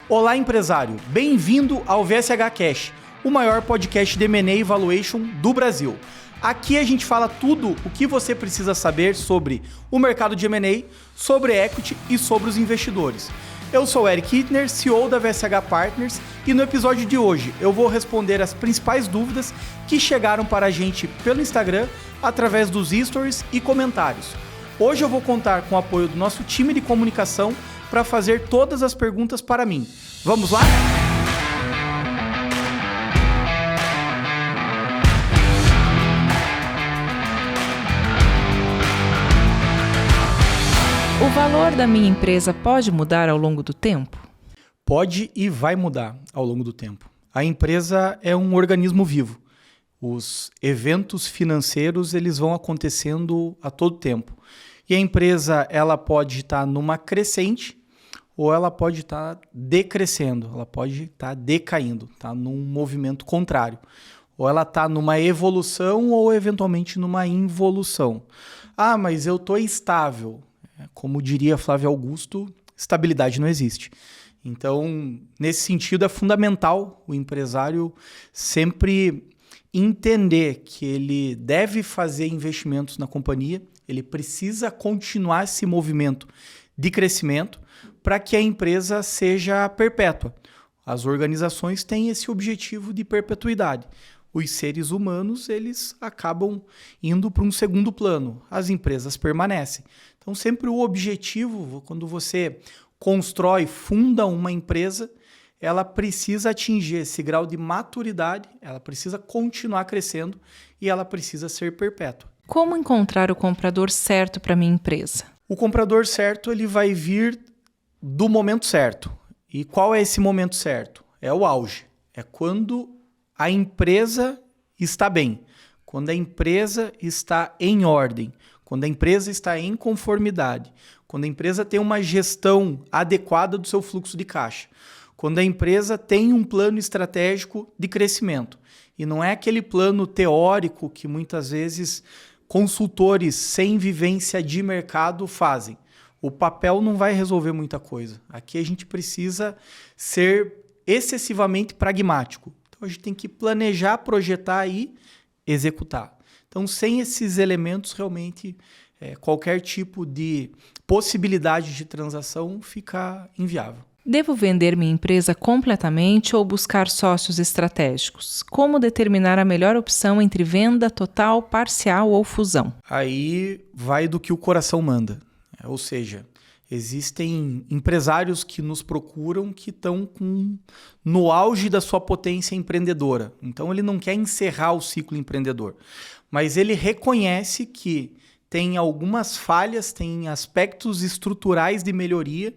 Olá, empresário. Bem-vindo ao VSH Cash, o maior podcast de M&A e Valuation do Brasil. Aqui a gente fala tudo o que você precisa saber sobre o mercado de M&A, sobre equity e sobre os investidores. Eu sou Eric Hittner, CEO da VSH Partners, e no episódio de hoje eu vou responder as principais dúvidas que chegaram para a gente pelo Instagram, através dos stories e comentários. Hoje eu vou contar com o apoio do nosso time de comunicação para fazer todas as perguntas para mim. Vamos lá? O valor da minha empresa pode mudar ao longo do tempo? Pode e vai mudar ao longo do tempo. A empresa é um organismo vivo. Os eventos financeiros eles vão acontecendo a todo tempo. E a empresa ela pode estar numa crescente ou ela pode estar decrescendo, ela pode estar decaindo, tá num movimento contrário. Ou ela está numa evolução ou eventualmente numa involução. Ah, mas eu estou estável. Como diria Flávio Augusto, estabilidade não existe. Então, nesse sentido, é fundamental o empresário sempre entender que ele deve fazer investimentos na companhia, ele precisa continuar esse movimento de crescimento para que a empresa seja perpétua. As organizações têm esse objetivo de perpetuidade. Os seres humanos eles acabam indo para um segundo plano, as empresas permanecem. Então, sempre o objetivo, quando você constrói, funda uma empresa, ela precisa atingir esse grau de maturidade, ela precisa continuar crescendo e ela precisa ser perpétua. Como encontrar o comprador certo para minha empresa? O comprador certo ele vai vir do momento certo. E qual é esse momento certo? É o auge. É quando a empresa está bem, quando a empresa está em ordem, quando a empresa está em conformidade, quando a empresa tem uma gestão adequada do seu fluxo de caixa, quando a empresa tem um plano estratégico de crescimento. E não é aquele plano teórico que muitas vezes consultores sem vivência de mercado fazem. O papel não vai resolver muita coisa. Aqui a gente precisa ser excessivamente pragmático. Então a gente tem que planejar, projetar e executar. Então, sem esses elementos, realmente, qualquer tipo de possibilidade de transação fica inviável. Devo vender minha empresa completamente ou buscar sócios estratégicos? Como determinar a melhor opção entre venda total, parcial ou fusão? Aí vai do que o coração manda. Ou seja, existem empresários que nos procuram que estão no auge da sua potência empreendedora. Então, ele não quer encerrar o ciclo empreendedor, mas ele reconhece que tem algumas falhas, tem aspectos estruturais de melhoria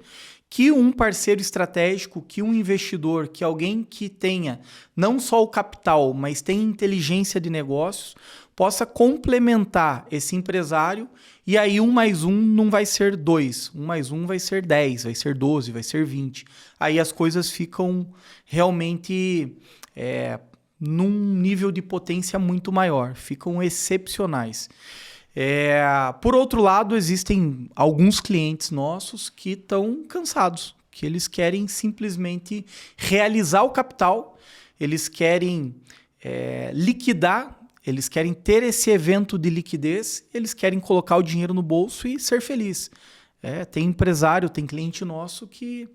que um parceiro estratégico, que um investidor, que alguém que tenha não só o capital, mas tem inteligência de negócios, possa complementar esse empresário e aí 1 mais 1 não vai ser 2, 1 mais 1 vai ser 10, vai ser 12, vai ser 20. Aí as coisas ficam realmente num nível de potência muito maior, ficam excepcionais. Por outro lado, existem alguns clientes nossos que estão cansados, que eles querem simplesmente realizar o capital, eles querem liquidar, eles querem ter esse evento de liquidez, eles querem colocar o dinheiro no bolso e ser feliz. Tem empresário, tem cliente nosso que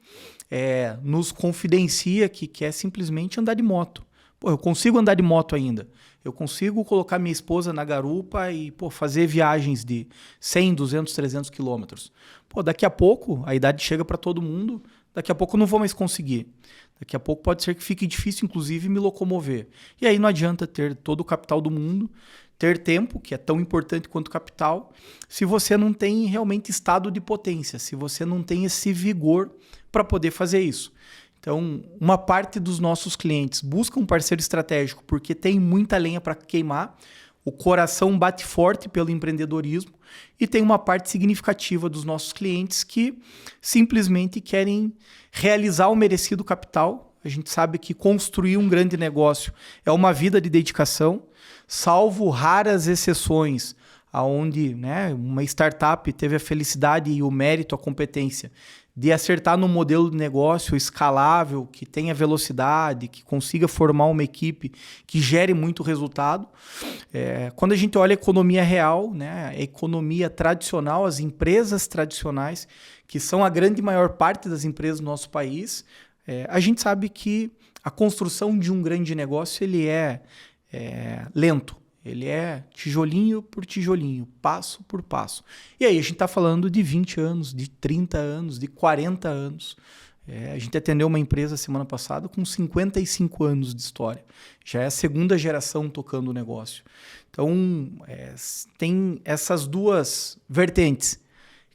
nos confidencia que quer simplesmente andar de moto. Pô, eu consigo andar de moto ainda. Eu consigo colocar minha esposa na garupa e fazer viagens de 100, 200, 300 quilômetros. Daqui a pouco, a idade chega para todo mundo, daqui a pouco eu não vou mais conseguir. Daqui a pouco pode ser que fique difícil, inclusive, me locomover. E aí não adianta ter todo o capital do mundo, ter tempo, que é tão importante quanto capital, se você não tem realmente estado de potência, se você não tem esse vigor para poder fazer isso. Então, uma parte dos nossos clientes busca um parceiro estratégico porque tem muita lenha para queimar, o coração bate forte pelo empreendedorismo e tem uma parte significativa dos nossos clientes que simplesmente querem realizar o merecido capital. A gente sabe que construir um grande negócio é uma vida de dedicação, salvo raras exceções onde uma startup teve a felicidade e o mérito, a competência de acertar num modelo de negócio escalável, que tenha velocidade, que consiga formar uma equipe que gere muito resultado. Quando a gente olha a economia real, né, a economia tradicional, as empresas tradicionais, que são a grande maior parte das empresas do nosso país, a gente sabe que a construção de um grande negócio ele é lento. Ele é tijolinho por tijolinho, passo por passo. E aí a gente está falando de 20 anos, de 30 anos, de 40 anos. A gente atendeu uma empresa semana passada com 55 anos de história. Já é a segunda geração tocando o negócio. Então, tem essas duas vertentes.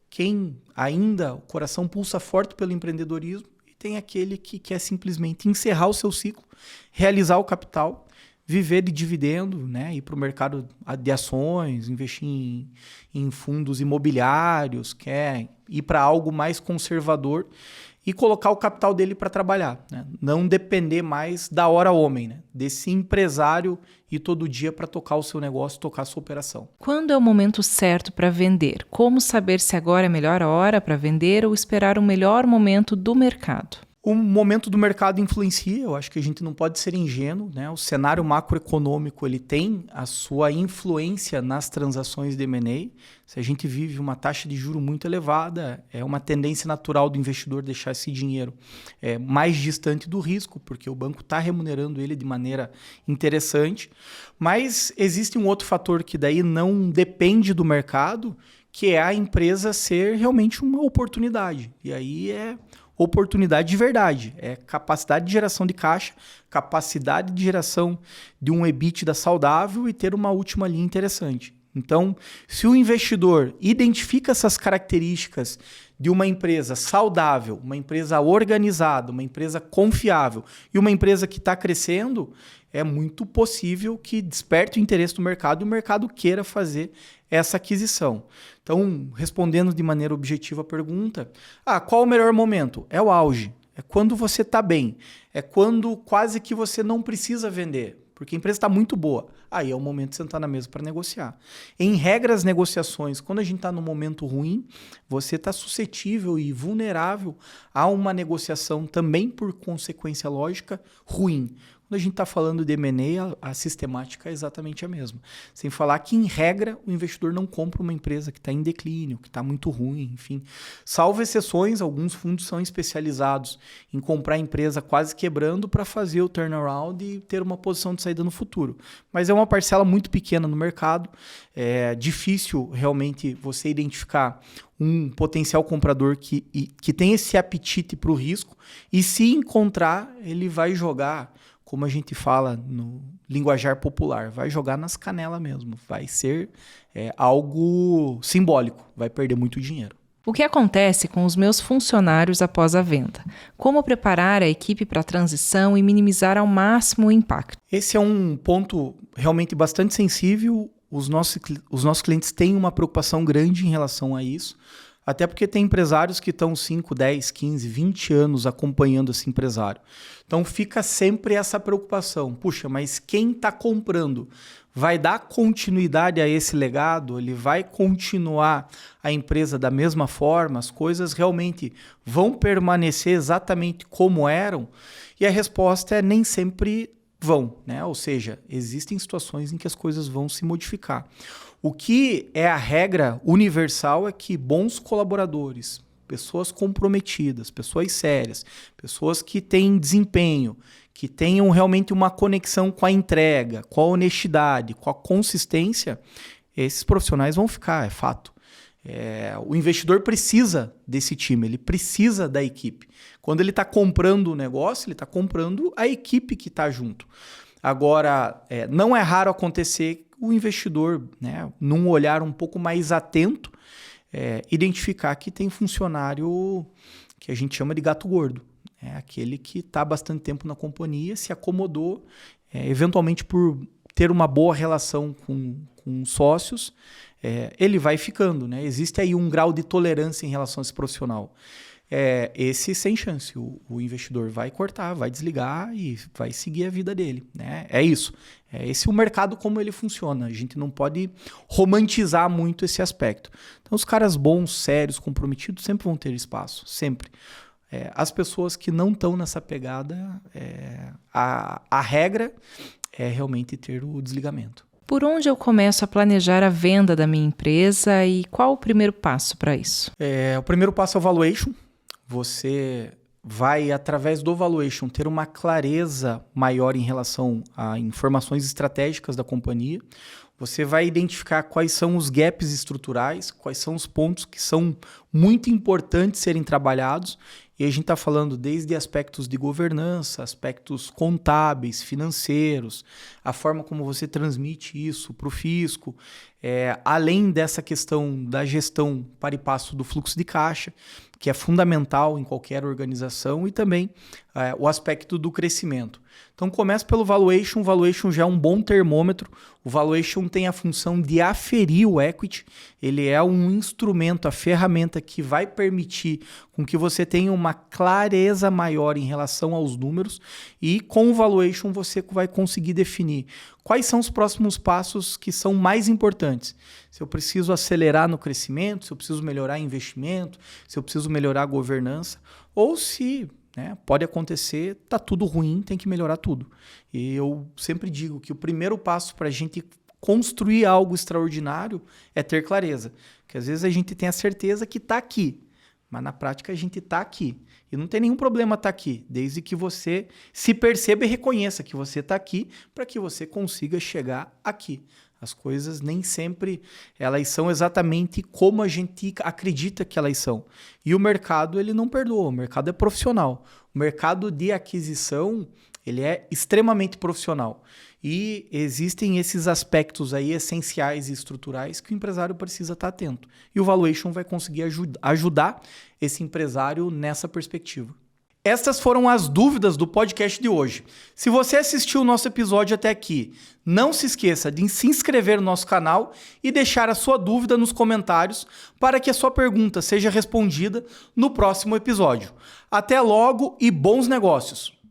Quem ainda, o coração pulsa forte pelo empreendedorismo, e tem aquele que quer simplesmente encerrar o seu ciclo, realizar o capital, viver de dividendo, né? Ir para o mercado de ações, investir em fundos imobiliários, quer ir para algo mais conservador e colocar o capital dele para trabalhar, né? Não depender mais da hora homem, né? Desse empresário ir todo dia para tocar o seu negócio, tocar a sua operação. Quando é o momento certo para vender? Como saber se agora é a melhor hora para vender ou esperar o melhor momento do mercado? O momento do mercado influencia, eu acho que a gente não pode ser ingênuo, né? O cenário macroeconômico ele tem a sua influência nas transações de M&A. Se a gente vive uma taxa de juros muito elevada, é uma tendência natural do investidor deixar esse dinheiro mais distante do risco, porque o banco está remunerando ele de maneira interessante. Mas existe um outro fator que daí não depende do mercado, que é a empresa ser realmente uma oportunidade. E aí oportunidade de verdade, capacidade de geração de caixa, capacidade de geração de um EBITDA saudável e ter uma última linha interessante. Então, se o investidor identifica essas características de uma empresa saudável, uma empresa organizada, uma empresa confiável e uma empresa que está crescendo, é muito possível que desperte o interesse do mercado e o mercado queira fazer essa aquisição. Então, respondendo de maneira objetiva a pergunta, qual o melhor momento? É o auge, é quando você está bem, é quando quase que você não precisa vender, porque a empresa está muito boa. Aí é o momento de sentar na mesa para negociar. Em regra, as negociações, quando a gente está num momento ruim, você está suscetível e vulnerável a uma negociação também, por consequência lógica, ruim. Quando a gente está falando de M&A, a sistemática é exatamente a mesma. Sem falar que, em regra, o investidor não compra uma empresa que está em declínio, que está muito ruim, enfim. Salvo exceções, alguns fundos são especializados em comprar a empresa quase quebrando para fazer o turnaround e ter uma posição de saída no futuro. Mas é uma parcela muito pequena no mercado. É difícil realmente você identificar um potencial comprador que tem esse apetite para o risco. E se encontrar, ele vai jogar, como a gente fala no linguajar popular, vai jogar nas canelas mesmo. Vai ser algo simbólico, vai perder muito dinheiro. O que acontece com os meus funcionários após a venda? Como preparar a equipe para a transição e minimizar ao máximo o impacto? Esse é um ponto realmente bastante sensível. Os nossos clientes têm uma preocupação grande em relação a isso. Até porque tem empresários que estão 5, 10, 15, 20 anos acompanhando esse empresário. Então fica sempre essa preocupação. Puxa, mas quem está comprando vai dar continuidade a esse legado? Ele vai continuar a empresa da mesma forma? As coisas realmente vão permanecer exatamente como eram? E a resposta é nem sempre vão, né? Ou seja, existem situações em que as coisas vão se modificar. O que é a regra universal é que bons colaboradores, pessoas comprometidas, pessoas sérias, pessoas que têm desempenho, que tenham realmente uma conexão com a entrega, com a honestidade, com a consistência, esses profissionais vão ficar, é fato. O investidor precisa desse time, ele precisa da equipe. Quando ele está comprando o negócio, ele está comprando a equipe que está junto. Agora, não é raro acontecer o investidor, né, num olhar um pouco mais atento, identificar que tem funcionário que a gente chama de gato gordo. É aquele que está bastante tempo na companhia, se acomodou, eventualmente por ter uma boa relação com sócios, ele vai ficando, né? Existe aí um grau de tolerância em relação a esse profissional. esse sem chance. O investidor vai cortar, vai desligar e vai seguir a vida dele, né? É isso. É esse o mercado como ele funciona. A gente não pode romantizar muito esse aspecto. Então, os caras bons, sérios, comprometidos sempre vão ter espaço, sempre. As pessoas que não estão nessa pegada, a regra é realmente ter o desligamento. Por onde eu começo a planejar a venda da minha empresa e qual o primeiro passo para isso? O primeiro passo é o valuation. Você vai, através do valuation, ter uma clareza maior em relação a informações estratégicas da companhia. Você vai identificar quais são os gaps estruturais, quais são os pontos que são muito importantes serem trabalhados. E a gente está falando desde aspectos de governança, aspectos contábeis, financeiros, a forma como você transmite isso para o fisco, além dessa questão da gestão para e passo do fluxo de caixa, que é fundamental em qualquer organização, e também o aspecto do crescimento. Então começa pelo valuation. O valuation já é um bom termômetro. O valuation tem a função de aferir o equity. Ele é um instrumento, a ferramenta que vai permitir com que você tenha uma clareza maior em relação aos números, e com o valuation você vai conseguir definir quais são os próximos passos que são mais importantes. Se eu preciso acelerar no crescimento, se eu preciso melhorar investimento, se eu preciso melhorar a governança, ou se pode acontecer, tá tudo ruim, tem que melhorar tudo. E eu sempre digo que o primeiro passo para a gente construir algo extraordinário é ter clareza. Porque às vezes a gente tem a certeza que está aqui, mas na prática a gente está aqui. E não tem nenhum problema estar aqui, desde que você se perceba e reconheça que você está aqui para que você consiga chegar aqui. As coisas nem sempre elas são exatamente como a gente acredita que elas são. E o mercado ele não perdoa, o mercado é profissional. O mercado de aquisição ele é extremamente profissional. E existem esses aspectos aí essenciais e estruturais que o empresário precisa estar atento. E o valuation vai conseguir ajudar esse empresário nessa perspectiva. Estas foram as dúvidas do podcast de hoje. Se você assistiu o nosso episódio até aqui, não se esqueça de se inscrever no nosso canal e deixar a sua dúvida nos comentários para que a sua pergunta seja respondida no próximo episódio. Até logo e bons negócios!